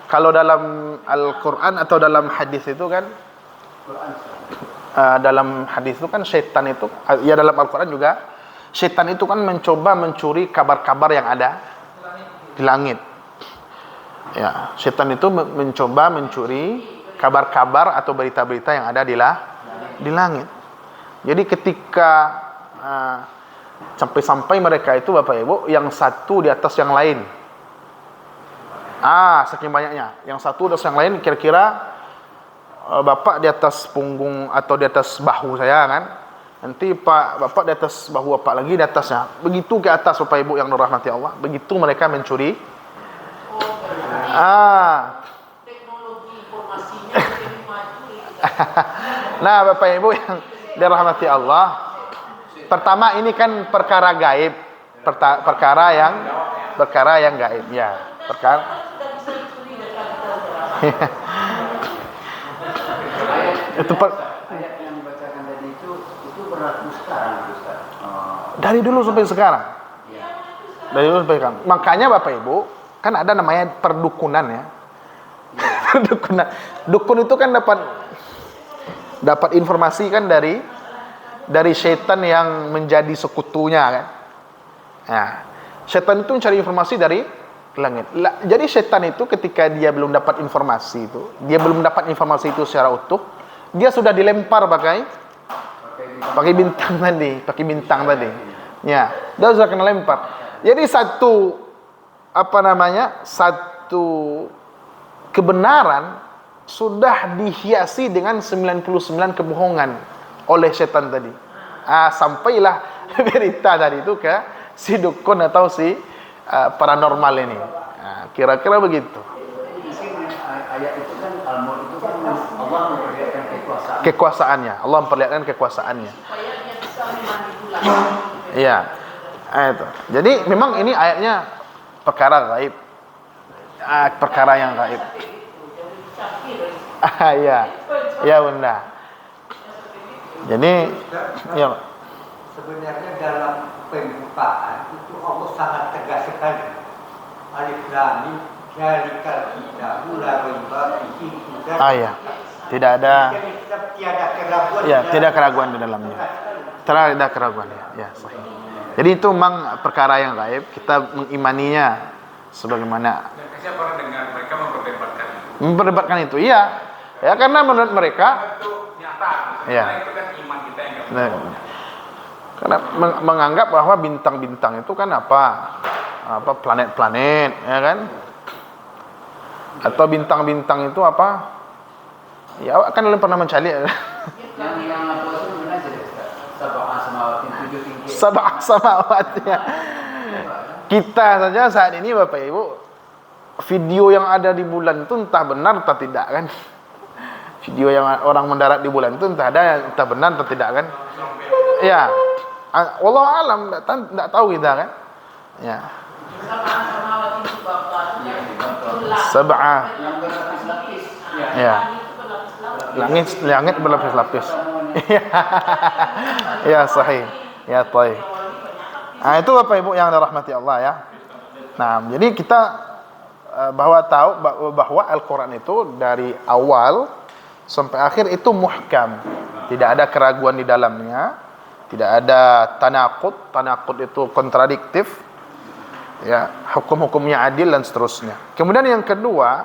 S1: kalau dalam Al-Qur'an atau dalam hadis itu kan dalam hadis itu kan syaitan itu ya dalam Al-Qur'an juga syaitan itu kan mencoba mencuri kabar-kabar yang ada di langit. Ya, syaitan itu mencoba mencuri kabar-kabar atau berita-berita yang ada di langit. Jadi ketika sampai mereka itu Bapak Ibu, yang satu di atas yang lain. Saking banyaknya. Yang satu di atas yang lain, kira-kira Bapak di atas punggung atau di atas bahu saya kan. Nanti Bapak di atas bahu Bapak lagi di atasnya. Begitu ke atas Bapak Ibu yang dirahmati Allah. Begitu mereka mencuri.
S3: Teknologi informasinya lebih maju.
S1: Nah, Bapak Ibu yang dirahmati Allah, pertama ini kan perkara gaib, perkara yang gaib ya, itu
S5: ayat yang dibacakan tadi itu berlaku sekarang, Ustaz.
S1: Dari dulu sampai sekarang. Dari dulu sampai sekarang. Makanya Bapak Ibu, kan ada namanya perdukunan ya. Perdukunan. Dukun itu kan dapat informasi kan dari setan yang menjadi sekutunya kan. Nah, setan itu mencari informasi dari langit. Jadi setan itu ketika dia belum dapat informasi itu secara utuh, dia sudah dilempar pakai bintang tadi. Ya, dia sudah kena lempar. Jadi satu kebenaran sudah dihiasi dengan 99 kebohongan oleh setan tadi. Sampailah berita tadi itu ke si dukun atau si paranormal ini. Kira-kira begitu.
S5: Ayat itu kan Al-Mulk itu kan Allah memperlihatkan
S1: kekuasaannya. Allah memperlihatkan kekuasaannya.
S3: Supaya dia bisa memanipulasi.
S1: Iya. Itu. Jadi memang ini ayatnya perkara gaib. Perkara yang gaib. Iya. Ya, Bunda. Jadi ya,
S2: sebenarnya dalam pembukaan itu Allah sangat tegas sekali. Alif Lam Mim Dzalikal Kitabu La Raiba Fihi Hudan.
S1: ya. Tidak ada
S2: Tiada keraguan.
S1: ya, tidak keraguan di dalamnya. Tidak ada keraguan ya, sahih. Jadi itu memang perkara yang gaib, kita mengimaninya sebagaimana
S4: Dan kasihan orang dengar mereka
S1: memperdebatkan itu. Iya. Ya, karena menurut mereka
S4: itu nyata.
S1: Iya.
S4: Karena itu kan iman kita yang nggak
S1: karena menganggap bahwa bintang-bintang itu kan apa planet-planet, ya kan? Atau bintang-bintang itu apa? Ya, kan kalian pernah mencari
S5: yang apa itu mana aja Ustaz? Sab'a samawati, 7 tinggi.
S1: Sab'a samawat ya. Kita saja saat ini Bapak Ibu, video yang ada di bulan itu entah benar atau tidak kan? Video yang orang mendarat di bulan itu entah benar atau tidak kan? Ya. Wallahu alam, enggak tahu kita kan? Ya.
S3: Sama itu Bapak.
S1: Sab'a.
S5: Yang berlapis-lapis.
S1: Ya. Langit berlapis-lapis. Ya, sahih. Ya, baik. Itu Bapak Ibu yang dirahmati Allah ya. Nah, jadi kita tahu bahwa Al-Qur'an itu dari awal sampai akhir itu muhkam. Tidak ada keraguan di dalamnya. Tidak ada tanaqud. Tanaqud itu kontradiktif. Ya, hukum-hukumnya adil dan seterusnya. Kemudian yang kedua,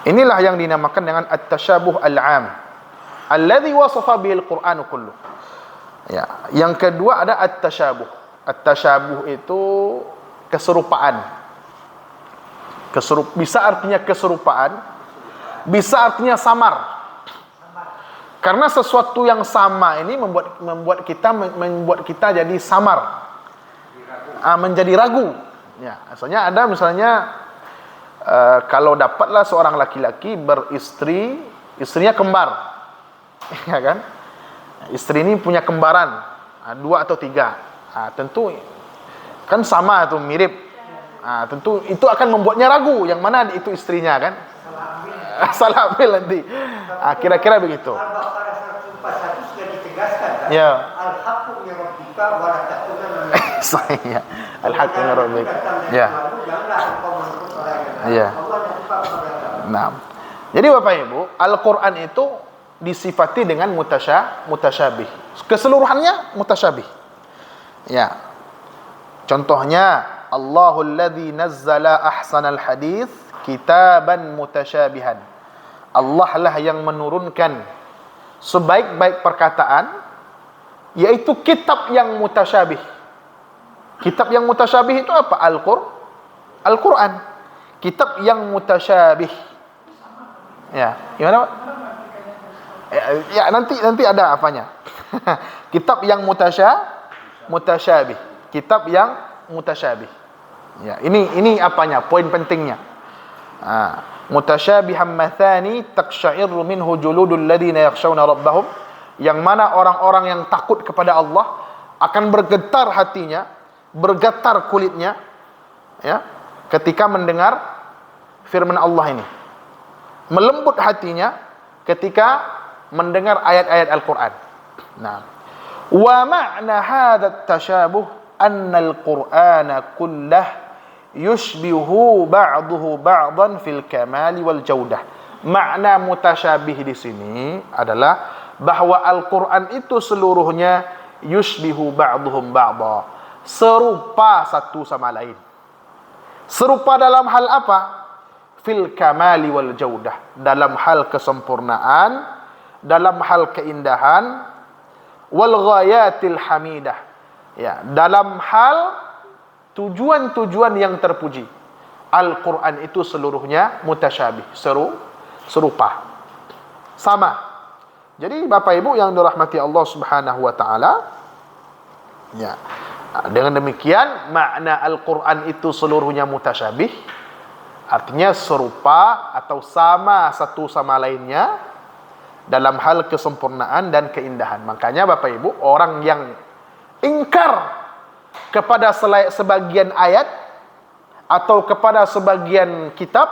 S1: inilah yang dinamakan dengan at-tasyabuh al-'am alladhi wasafa bihil Qur'anu kullu. Ya, yang kedua ada at-tasyabuh. At-tasyabuh itu keserupaan. Bisa artinya keserupaan, bisa artinya samar. Karena sesuatu yang sama ini membuat kita jadi samar. Menjadi ragu. Ya, asalnya ada misalnya kalau dapatlah seorang laki-laki beristri, istrinya kembar. Ya kan? Istri ini punya kembaran, 2 atau 3. Tentu Kan sama tuh, mirip. Nah, tentu itu akan membuatnya ragu yang mana itu istrinya kan. Salah ambil nanti. Kira-kira begitu.
S2: Al-Baqarah 141 sudah ditegaskan kan?
S1: Ya.
S2: Al-haqqu min rabbika wa la takunanna
S1: Saya. Al-haqqu min rabbika. Ya.
S2: Janganlah engkau menurut orang yang lain.
S1: Ya.
S2: Allah suka kepada kamu.
S1: Nah. Jadi Bapak Ibu, Al-Qur'an itu disifati dengan mutasyabih. Keseluruhannya mutasyabih. Ya. Contohnya, Allahul ladzi nazzala ahsanal hadits kitaban mutasyabihan. Allah lah yang menurunkan sebaik-baik perkataan, yaitu kitab yang mutasyabih. Kitab yang mutasyabih itu apa? Al-Quran. Kitab yang mutasyabih. Ya, gimana Pak? Ya, nanti ada apanya. Kitab yang mutasyabih. Kitab yang mutasyabih. Ya, ini apanya? Poin pentingnya. Mutasyabihan mathani taqsha'iru minhu juludul ladina yakhshawna rabbahum, yang mana orang-orang yang takut kepada Allah akan bergetar hatinya, bergetar kulitnya, ya, ketika mendengar firman Allah ini. Melembut hatinya ketika mendengar ayat-ayat Al-Qur'an. Nah, wa ma'na hadha at-tashabuh anna al-Qur'ana kullah yushbihu ba'duhu ba'dan fil kamali wal jaudah. Makna mutasyabih di sini adalah bahwa Al-Qur'an itu seluruhnya yushbihu ba'duhum ba'da, serupa satu sama lain. Serupa dalam hal apa? Fil kamali wal jaudah, dalam hal kesempurnaan, dalam hal keindahan, wal ghayatil hamidah, ya, dalam hal tujuan-tujuan yang terpuji. Al-Quran itu seluruhnya mutasyabih, serupa, sama. Jadi Bapak Ibu yang dirahmati Allah Subhanahu wa taala, ya, dengan demikian makna Al-Quran itu seluruhnya mutasyabih, artinya serupa atau sama satu sama lainnya dalam hal kesempurnaan dan keindahan. Makanya Bapak Ibu, orang yang ingkar kepada sebagian ayat atau kepada sebagian kitab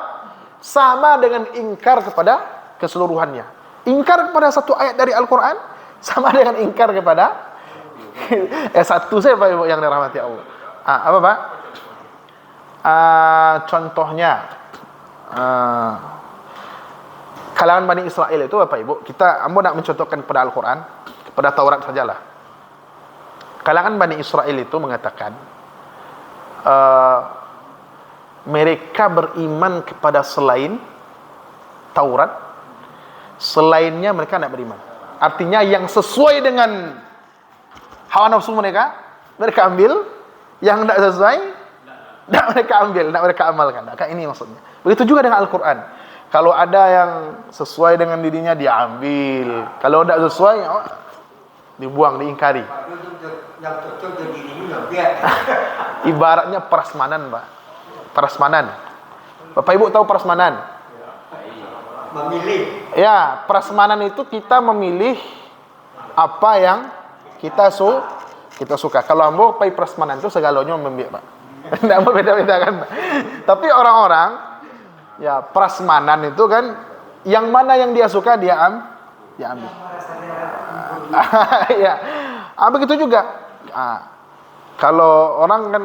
S1: sama dengan ingkar kepada keseluruhannya. Ingkar kepada satu ayat dari Al-Quran sama dengan ingkar kepada satu saja Pak Ibu yang dirahmati Allah. Apa Pak? Contohnya kalangan Bani Israel itu Bapak Ibu, kita nak mencontohkan kepada Al-Quran, kepada Taurat sajalah. Kalangan Bani Israel itu mengatakan mereka beriman kepada selain Taurat, selainnya mereka tidak beriman. Artinya yang sesuai dengan hawa nafsu mereka ambil, yang tidak sesuai tidak mereka ambil, tidak mereka amalkan. Nah, ini maksudnya. Begitu juga dengan Al-Quran. Kalau ada yang sesuai dengan dirinya dia ambil, kalau tidak sesuai dibuang, diingkari.
S2: Yang cocok dengan dirinya biar.
S1: Ibaratnya prasmanan, Pak. Prasmanan. Bapak Ibu tahu prasmanan?
S2: Memilih.
S1: Ya, prasmanan itu kita memilih apa yang kita suka. Kalau ambo pai prasmanan itu segalanya membiak, Pak. Tidak mau beda-beda kan, Pak. Tapi orang-orang ya prasmanan itu kan yang mana yang dia suka dia ambil. Ya. Begitu juga. Kalau orang kan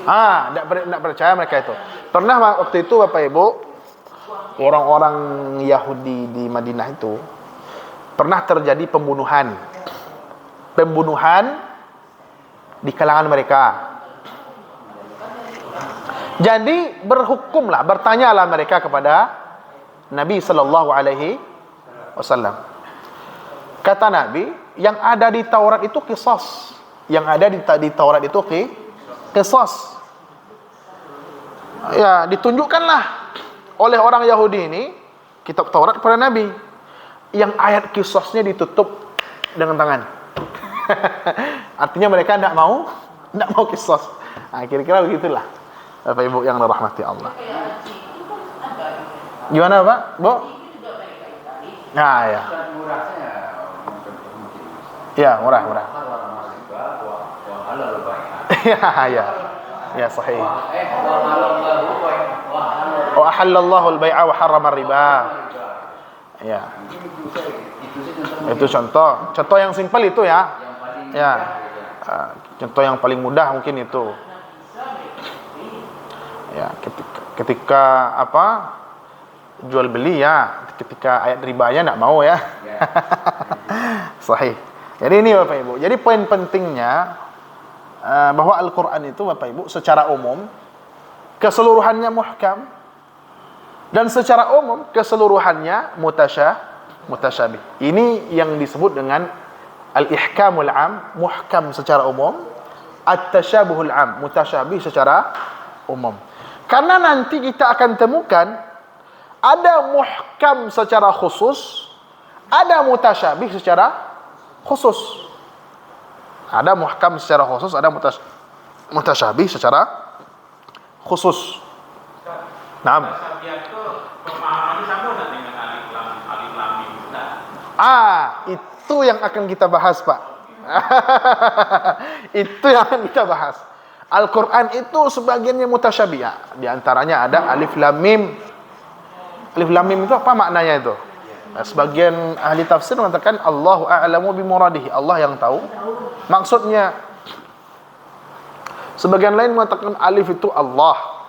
S1: tidak percaya mereka itu. Pernah waktu itu Bapak Ibu, orang-orang Yahudi di Madinah itu pernah terjadi pembunuhan di kalangan mereka. Jadi bertanyalah mereka kepada Nabi sallallahu alaihi wasallam. Kata Nabi, yang ada di Taurat itu qisas. Yang ada di Taurat itu qisas. Ya, ditunjukkanlah oleh orang Yahudi ini kitab Taurat kepada Nabi. Yang ayat qisasnya ditutup dengan tangan. Artinya mereka tidak mau qisas. Kira-kira begitulah Bapak Ibu yang dirahmati Allah. Gimana Pak? Bu? Nah ya. Ya, murah.
S5: Harrama riba wa halal bai'ah.
S1: Ya, sahih.
S5: Wa halallahu wa halal.
S1: Wa ahallallahu al-bai'a wa harrama riba. Ya. Itu contoh. Contoh yang simpel itu ya. Ya. Contoh yang paling mudah mungkin itu. Ya, ketika apa? Jual beli ya, ketika ayat ribanya enggak mau ya. Sahih. Jadi ini Bapak Ibu. Jadi poin pentingnya bahwa Al-Qur'an itu Bapak Ibu secara umum keseluruhannya muhkam dan secara umum keseluruhannya mutasyabih. Ini yang disebut dengan al-ihkamul am, muhkam secara umum, at-tasyabuhul am, mutasyabih secara umum. Karena nanti kita akan temukan ada muhkam secara khusus, ada mutasyabih secara khusus. Ada muhkam secara khusus, ada mutasyabih secara khusus. Naam.
S4: Itu pemahamannya sama nggak dengan alif lam mim?
S1: Itu yang akan kita bahas, Pak. Itu yang akan kita bahas. Al-Quran itu sebagiannya mutasyabih. Di antaranya ada alif lam mim. Alif lam mim itu apa maknanya itu? Sebagian ahli tafsir mengatakan Allahu a'lamu bimuradihi, Allah yang tahu maksudnya. Sebagian lain mengatakan alif itu Allah,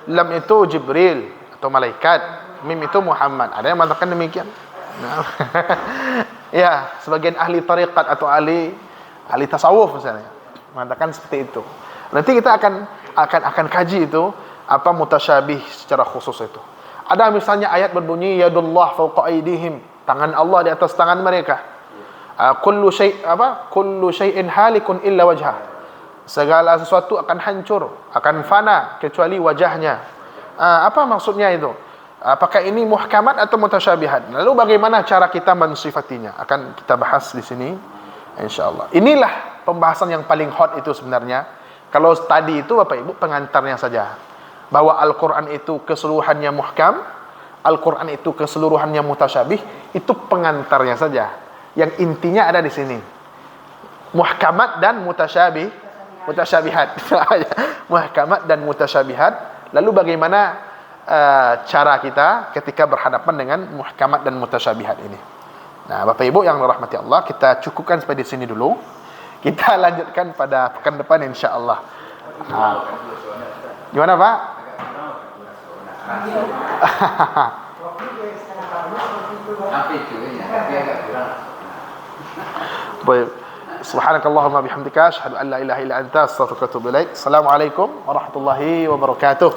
S1: lam itu Jibril atau malaikat, mim itu Muhammad. Ada yang mengatakan demikian. Ya, sebagian ahli tariqat atau ahli tasawuf misalnya mengatakan seperti itu. Nanti kita akan kaji itu apa mutasyabih secara khusus itu. Ada misalnya ayat berbunyi yadullah fawqa aydihim, tangan Allah di atas tangan mereka. Kullu syai'in halikun illa wajhah. Segala sesuatu akan hancur, akan fana kecuali wajahnya. Apa maksudnya itu? Apakah ini muhkamat atau mutasyabihat? Lalu bagaimana cara kita mensifatinya? Akan kita bahas di sini insyaallah. Inilah pembahasan yang paling hot itu sebenarnya. Kalau tadi itu Bapak Ibu pengantarnya saja. Bahwa Al-Qur'an itu keseluruhannya muhkam, Al-Qur'an itu keseluruhannya mutasyabih, itu pengantarnya saja. Yang intinya ada di sini. Muhkamat dan mutasyabihat. Muhkamat dan mutasyabihat. Lalu bagaimana cara kita ketika berhadapan dengan muhkamat dan mutasyabihat ini. Nah, Bapak Ibu yang dirahmati Allah, kita cukupkan sampai di sini dulu. Kita lanjutkan pada pekan depan insyaallah. Gimana, Pak?
S5: Apa itu ya? Tapi agak kurang.
S1: Baik. Subhanakallahumma bihamdika asyhadu an la ilaha illa anta astaghfiruka wa atubu ilaik. Assalamualaikum warahmatullahi wabarakatuh.